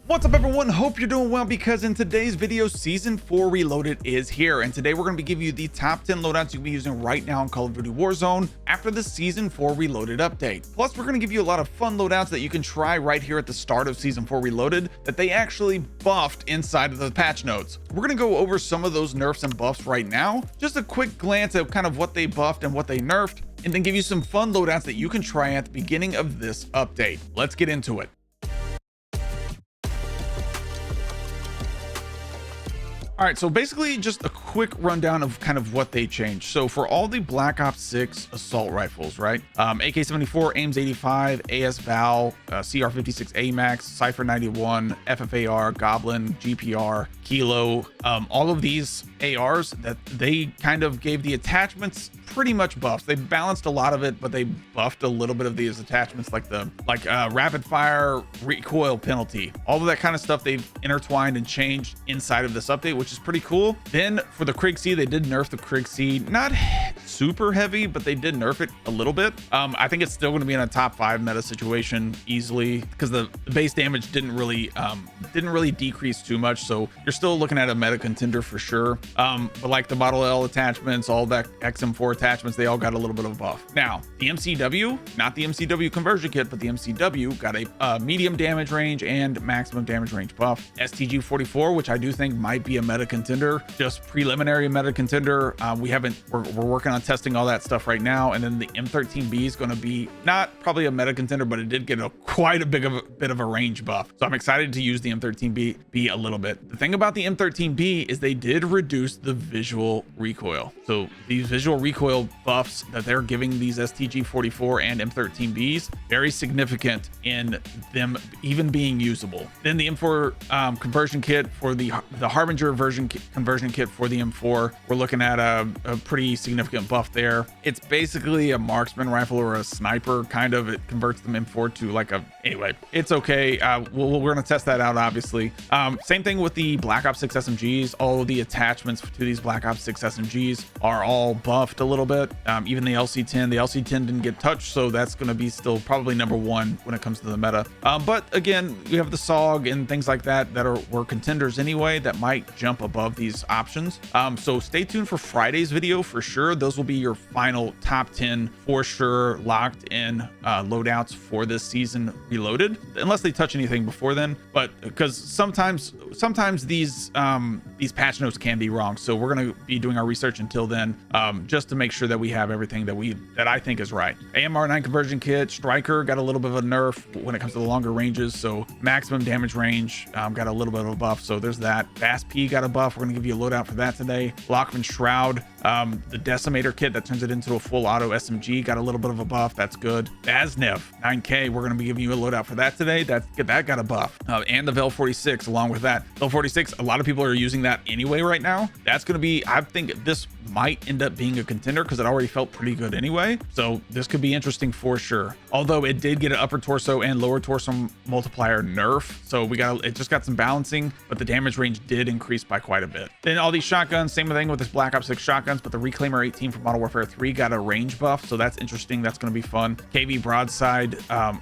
What's up everyone, hope you're doing well, because in today's video season 4 Reloaded is here, and today we're going to be giving you the top 10 loadouts you can be using right now in Call of Duty Warzone after the season 4 Reloaded update. Plus we're going to give you a lot of fun loadouts that you can try right here at the start of season 4 Reloaded that they actually buffed inside of the patch notes. We're going to go over some of those nerfs and buffs right now, just a quick glance at kind of what they buffed and what they nerfed, and then give you some fun loadouts that you can try at the beginning of this update. Let's get into it. All right, so basically just a quick rundown of kind of what they changed. So for all the Black Ops 6 assault rifles, right? AK-74, AIMS 85, AS Val, CR56 AMAX, Cypher 91, FFAR, Goblin, GPR, Kilo, all of these ARs that they kind of gave the attachments pretty much buffs. They balanced a lot of it, but they buffed a little bit of these attachments, like rapid fire recoil penalty, all of that kind of stuff they've intertwined and changed inside of this update, which is pretty cool. Then for the Krig C, they did nerf the Krig C, not super heavy, but they did nerf it a little bit. I think it's still going to be in a top 5 meta situation easily, because the base damage didn't really decrease too much, so you're still looking at a meta contender for sure. But like the Model L attachments, all that XM4 attachments, they all got a little bit of a buff. Now the MCW, not the MCW conversion kit, but the MCW got a medium damage range and maximum damage range buff. STG 44, which I do think might be a meta contender, just preliminary meta contender. We're working on testing all that stuff right now. And then the M13B is going to be not probably a meta contender, but it did get quite a bit of a range buff, so I'm excited to use the M13B a little bit. The thing about the M13B is they did reduce the visual recoil. So these visual recoil buffs that they're giving these STG 44 and M13Bs, very significant in them even being usable. Then the M4 conversion kit for the Harbinger conversion kit for the M4, we're looking at a pretty significant buff there. It's basically a marksman rifle or a sniper, kind of. It converts the M4 to like anyway, it's okay. We're gonna test that out, obviously. Same thing with the Black Ops 6 SMGs. All of the attachments to these Black Ops 6 SMGs are all buffed a little bit. Even the LC10 didn't get touched, so that's going to be still probably number 1 when it comes to the meta. But again, we have the SOG and things like that were contenders anyway, that might jump above these options. So stay tuned for Friday's video for sure. Those will be your final top 10 for sure, locked in loadouts for this season Reloaded, unless they touch anything before then. But because sometimes these patch notes can be wrong, so we're going to be doing our research until then, just to make sure that we have everything that I think is right. AMR9 conversion kit, Striker got a little bit of a nerf when it comes to the longer ranges, so maximum damage range got a little bit of a buff, so there's that. Fast P got a buff. We're going to give you a loadout for that today. Lockman Shroud, the Decimator kit that turns it into a full auto SMG, got a little bit of a buff. That's good. Baznev 9K, we're going to be giving you a loadout for that today. That got a buff. And the Vel 46 along with that. Vel 46, a lot of people are using that anyway right now. That's going to be, I think this might end up being a contender because it already felt pretty good anyway, so this could be interesting for sure. Although it did get an upper torso and lower torso multiplier nerf, so it just got some balancing, but the damage range did increase by quite a bit. Then all these shotguns, same thing with this Black Ops 6 shotguns, but the Reclaimer 18 from Modern Warfare 3 got a range buff, so that's interesting. That's going to be fun. KV Broadside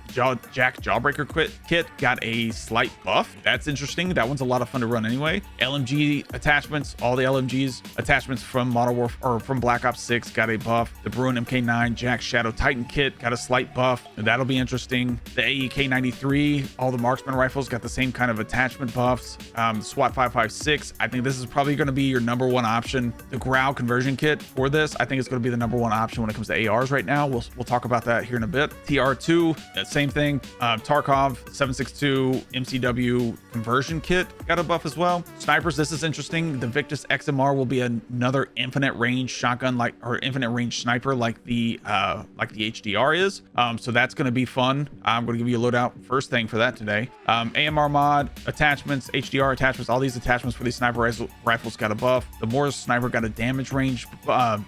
Jack Jawbreaker kit got a slight buff. That's interesting. That one's a lot of fun to run anyway. LMG attachments, all the LMGs attachments from from Black Ops 6 got a buff. The Bruin MK9 Jack Shadow Titan kit got a slight buff, and that'll be interesting. The AEK 93, all the marksman rifles got the same kind of attachment buffs. SWAT 556, I think this is probably going to be your number 1 option. The Growl conversion kit for this, I think it's going to be the number 1 option when it comes to ARs right now. We'll talk about that here in a bit. TR2, same thing. Tarkov 762 MCW conversion kit got a buff as well. Snipers, this is interesting. The Victus XMR will be another infinite range shotgun, or infinite range sniper, like the HDR is. So that's going to be fun. I'm going to give you a loadout first thing for that today. AMR mod attachments, HDR attachments, all these attachments for these sniper rifles got a buff. The Morse sniper got a damage range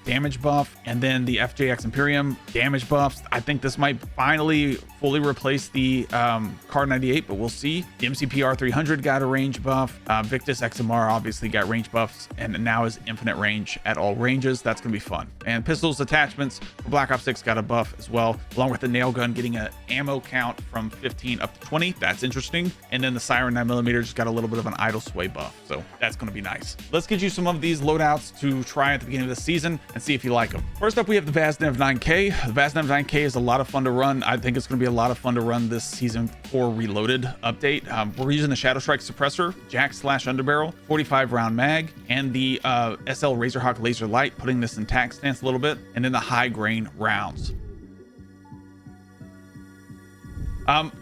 damage buff, and then the FJX Imperium damage buffs. I think this might finally fully replace the Car 98, but we'll see. The MCPR 300 got a range buff. Victus XMR obviously got range buffs and now is infinite range at all ranges. That's going to be fun. And pistols attachments for Black Ops 6 got a buff as well, along with the nail gun getting an ammo count from 15 up to 20. That's interesting. And then the Siren 9mm just got a little bit of an idle sway buff, so that's going to be nice. Let's get you some of these loadouts to try at the beginning of the season and see if you like them. First up, we have the Vaznev 9K. The Vaznev 9K is a lot of fun to run. I think it's going to be a lot of fun to run this season 4 Reloaded update. We're using the Shadow Strike suppressor, Jack/Underbarrel, 45 round mag, and the SL Razorhawk laser light, putting this in tac stance a little bit, and then the high grain rounds.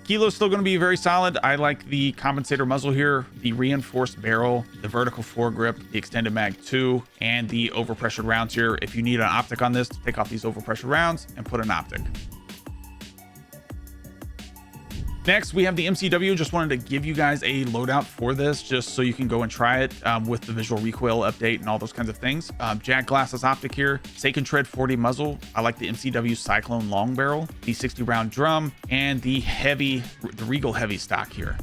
Kilo's still going to be very solid. I like the compensator muzzle here, the reinforced barrel, the vertical foregrip, the extended mag 2, and the overpressured rounds here. If you need an optic on this, take off these overpressured rounds and put an optic. Next, we have the MCW. Just wanted to give you guys a loadout for this, just so you can go and try it with the visual recoil update and all those kinds of things. Jack Glasses optic here, Sacred Tread 40 muzzle. I like the MCW Cyclone long barrel, the 60 round drum, and the Regal heavy stock here.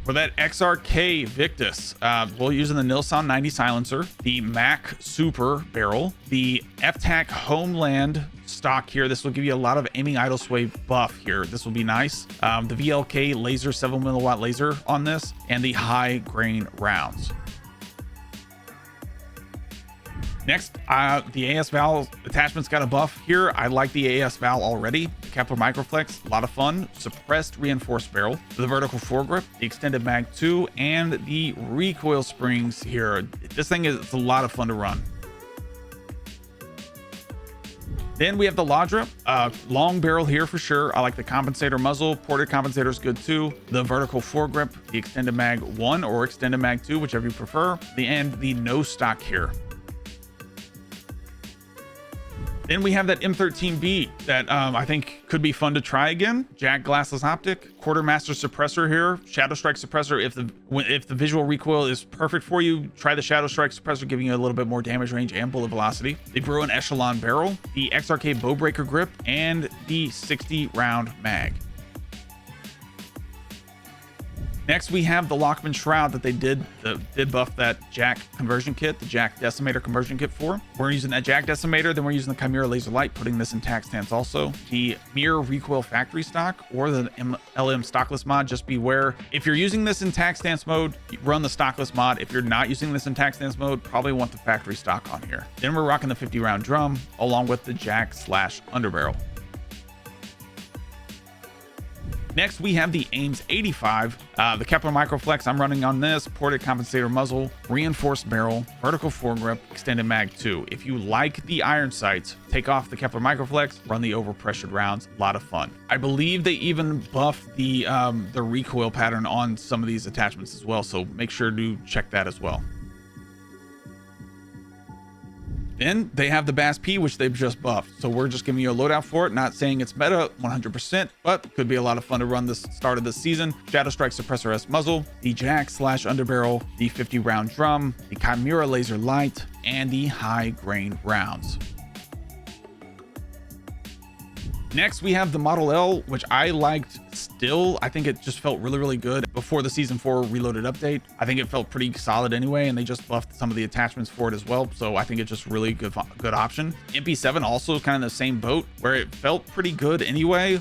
For that XRK Victus, we're using the Nilsan 90 silencer, the Mac Super barrel, the FTAC Homeland stock here. This will give you a lot of aiming idle sway buff here. This will be nice. The VLK laser 7mm laser on this, and the high grain rounds. Next, the AS Val attachments got a buff here. I like the AS Val already. The Kepler Microflex, a lot of fun. Suppressed reinforced barrel, the vertical foregrip, the extended mag 2, and the recoil springs here. This thing is a lot of fun to run. Then we have the Ladra, long barrel here for sure. I like the compensator muzzle. Ported compensator is good too. The vertical foregrip, the extended mag 1 or extended mag 2, whichever you prefer. And the no stock here. Then we have that M13B that I think could be fun to try again. Jack Glassless optic, Quartermaster suppressor here, Shadow Strike suppressor. If the visual recoil is perfect for you, try the Shadow Strike suppressor, giving you a little bit more damage range and bullet velocity. The Bruin Echelon barrel, the XRK Bowbreaker grip, and the 60 round mag. Next, we have the Lockman Shroud that they did buff that Jack conversion kit, the Jack Decimator conversion kit for. We're using that Jack Decimator, then we're using the Chimera Laser Light, putting this in tac stance also. The Mirror Recoil Factory stock or the LM stockless mod, just beware. If you're using this in tac stance mode, run the stockless mod. If you're not using this in tac stance mode, probably want the factory stock on here. Then we're rocking the 50 round drum along with the Jack/Underbarrel. Next, we have the Ames 85, the Kepler Microflex. I'm running on this, ported compensator muzzle, reinforced barrel, vertical foregrip, extended mag 2. If you like the iron sights, take off the Kepler Microflex, run the overpressured rounds. A lot of fun. I believe they even buffed the recoil pattern on some of these attachments as well, so make sure to check that as well. Then they have the Bass P, which they've just buffed. So we're just giving you a loadout for it. Not saying it's meta 100%, but could be a lot of fun to run this start of the season. Shadow Strike Suppressor S muzzle, the Jack/Underbarrel, the 50 round drum, the Chimera Laser Light, and the high grain rounds. Next, we have the Model L, which I liked still. I think it just felt really, really good before the Season 4 Reloaded update. I think it felt pretty solid anyway, and they just buffed some of the attachments for it as well. So I think it's just really good option. MP7 also is kind of the same boat, where it felt pretty good anyway.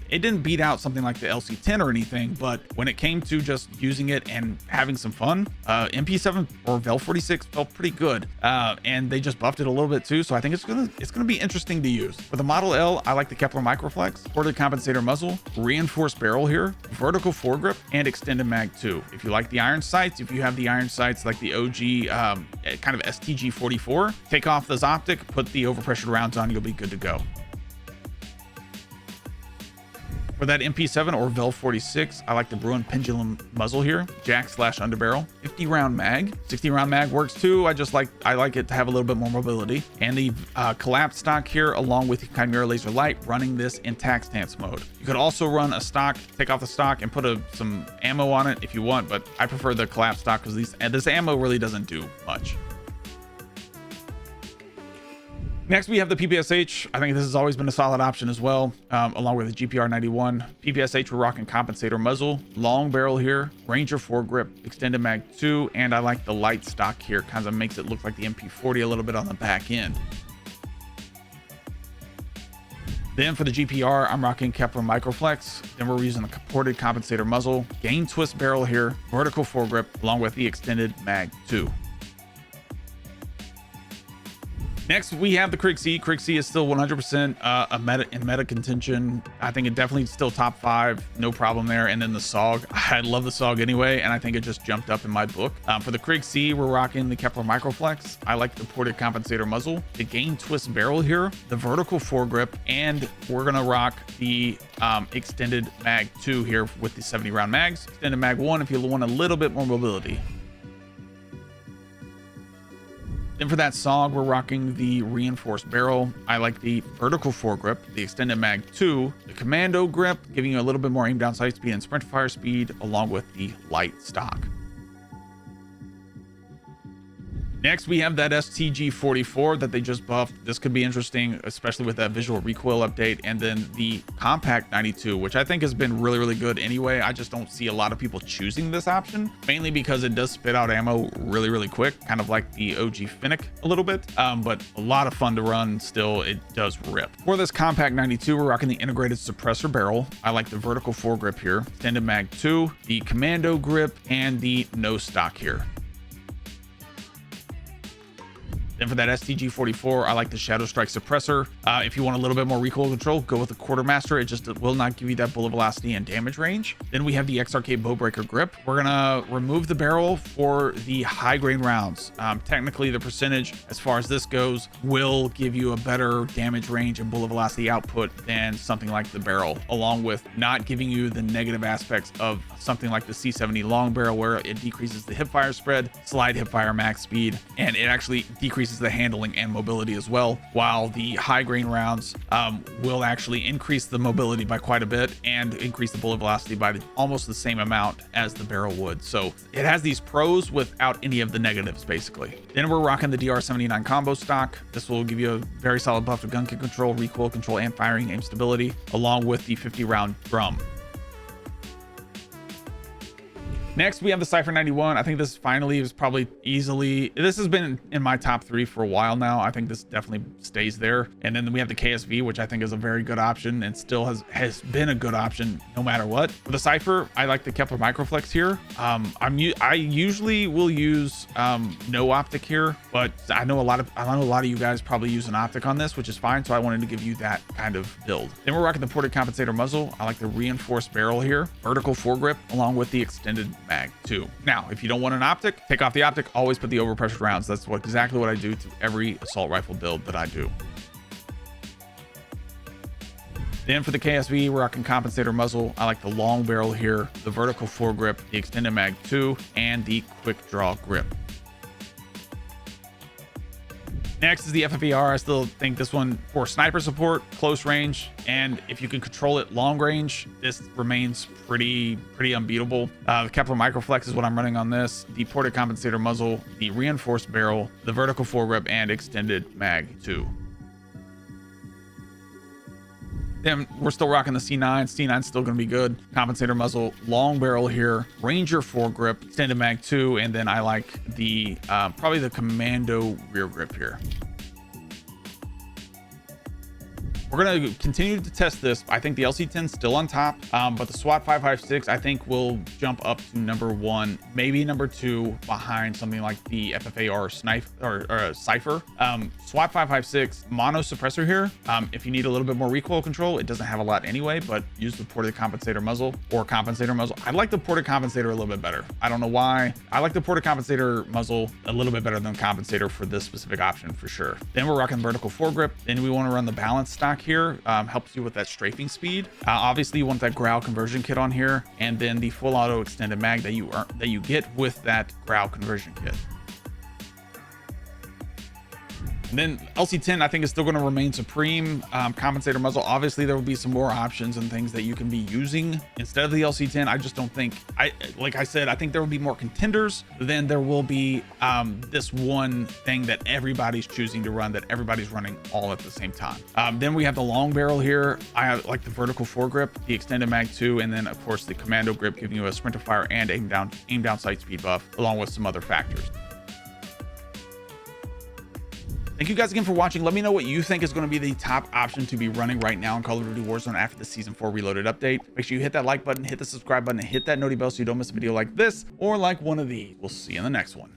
It didn't beat out something like the LC10 or anything, but when it came to just using it and having some fun, MP7 or Vel 46 felt pretty good. And they just buffed it a little bit too. So I think it's gonna be interesting to use. For the Model L, I like the Kepler Microflex, ported compensator muzzle, reinforced barrel here, vertical foregrip, and extended mag 2. If you like the iron sights, if you have the iron sights like the OG kind of STG 44, take off this optic, put the overpressured rounds on, you'll be good to go. For that MP7 or Vel 46, I like the Bruin Pendulum muzzle here, Jack/Underbarrel, 50 round mag, 60 round mag works too. I like it to have a little bit more mobility, and the collapsed stock here along with the Chimera Laser Light, running this in tac stance mode. You could also run a stock, take off the stock and put some ammo on it if you want, but I prefer the collapsed stock because this ammo really doesn't do much. Next, we have the PPSH. I think this has always been a solid option as well, along with the GPR 91. PPSH, we're rocking compensator muzzle, long barrel here, Ranger foregrip, extended mag 2, and I like the light stock here. Kind of makes it look like the MP40 a little bit on the back end. Then for the GPR, I'm rocking Kepler Microflex. Then we're using the ported compensator muzzle, gain twist barrel here, vertical foregrip, along with the extended mag 2. Next, we have the Krig C. Krig C is still 100% in meta contention. I think it definitely still top 5, no problem there. And then the SOG, I love the SOG anyway, and I think it just jumped up in my book. For the Krig C, we're rocking the Kepler Microflex. I like the ported compensator muzzle, the gain twist barrel here, the vertical foregrip, and we're gonna rock the extended mag 2 here with the 70 round mags. Extended mag 1 if you want a little bit more mobility. Then for that SOG, we're rocking the reinforced barrel. I like the vertical foregrip, the extended mag 2, the commando grip, giving you a little bit more aim down sight speed and sprint fire speed, along with the light stock. Next, we have that STG 44 that they just buffed. This could be interesting, especially with that visual recoil update. And then the compact 92, which I think has been really, really good anyway. I just don't see a lot of people choosing this option, mainly because it does spit out ammo really, really quick, kind of like the OG Finnick a little bit, but a lot of fun to run still. It does rip. For this compact 92, we're rocking the integrated suppressor barrel. I like the vertical foregrip here, extended mag 2, the commando grip, and the no stock here. Then for that STG 44, I like the Shadow Strike suppressor. If you want a little bit more recoil control, go with the Quartermaster. It just will not give you that bullet velocity and damage range. Then we have the XRK Bowbreaker grip. We're gonna remove the barrel for the high grain rounds. Technically, the percentage, as far as this goes, will give you a better damage range and bullet velocity output than something like the barrel, along with not giving you the negative aspects of something like the C70 long barrel, where it decreases the hipfire spread, slide hipfire max speed, and it actually decreases the handling and mobility as well, while the high grain rounds will actually increase the mobility by quite a bit and increase the bullet velocity by almost the same amount as the barrel would. So it has these pros without any of the negatives, basically. Then we're rocking the DR79 combo stock. This will give you a very solid buff to gun kick control, recoil control, and firing aim stability, along with the 50 round drum. Next, we have the Cypher 91. I think this finally is probably easily, this has been in my top 3 for a while now. I think this definitely stays there. And then we have the KSV, which I think is a very good option and still has been a good option no matter what. For the Cypher, I like the Kepler Microflex here. I usually will use no optic here, but I know a lot of you guys probably use an optic on this, which is fine. So I wanted to give you that kind of build. Then we're rocking the ported compensator muzzle. I like the reinforced barrel here, vertical foregrip, along with the extended mag 2. Now, if you don't want an optic, take off the optic, always put the overpressured rounds. That's exactly what I do to every assault rifle build that I do. Then for the KSV, we're rocking compensator muzzle. I like the long barrel here, the vertical foregrip, the extended mag 2, and the quick draw grip. Next is the FFER. I still think this one for sniper support, close range, and if you can control it long range, this remains pretty unbeatable. The Kepler Microflex is what I'm running on this. The ported compensator muzzle, the reinforced barrel, the vertical foregrip, and extended mag 2. Then we're still rocking the C9. C9's still going to be good. Compensator muzzle, long barrel here, Ranger foregrip, extended mag 2, and then I like the probably the commando rear grip here. We're going to continue to test this. I think the LC10 is still on top, but the SWAT 556 I think will jump up to number 1, maybe number 2 behind something like the FFAR Cypher. SWAT 556 mono suppressor here. If you need a little bit more recoil control, it doesn't have a lot anyway, but use the ported compensator muzzle or compensator muzzle. I like the ported compensator a little bit better. I don't know why. I like the ported compensator muzzle a little bit better than compensator for this specific option for sure. Then we're rocking vertical foregrip. Then we want to run the balance stock here, helps you with that strafing speed. Obviously you want that growl conversion kit on here, and then the full auto extended mag that you get with that growl conversion kit. And then LC10, I think, is still going to remain supreme. Compensator muzzle, obviously there will be some more options and things that you can be using instead of the LC10. I just don't think, like I said, I think there will be more contenders than there will be this one thing that everybody's choosing to run, that everybody's running all at the same time. Then we have the long barrel here. I have like the vertical foregrip, the extended mag 2, and then of course the commando grip, giving you a sprint to fire and aim down sight speed buff, along with some other factors. Thank you guys again for watching. Let me know what you think is going to be the top option to be running right now in Call of Duty Warzone after the Season 4 Reloaded update. Make sure you hit that like button, hit the subscribe button, and hit that noti bell so you don't miss a video like this or like one of these. We'll see you in the next one.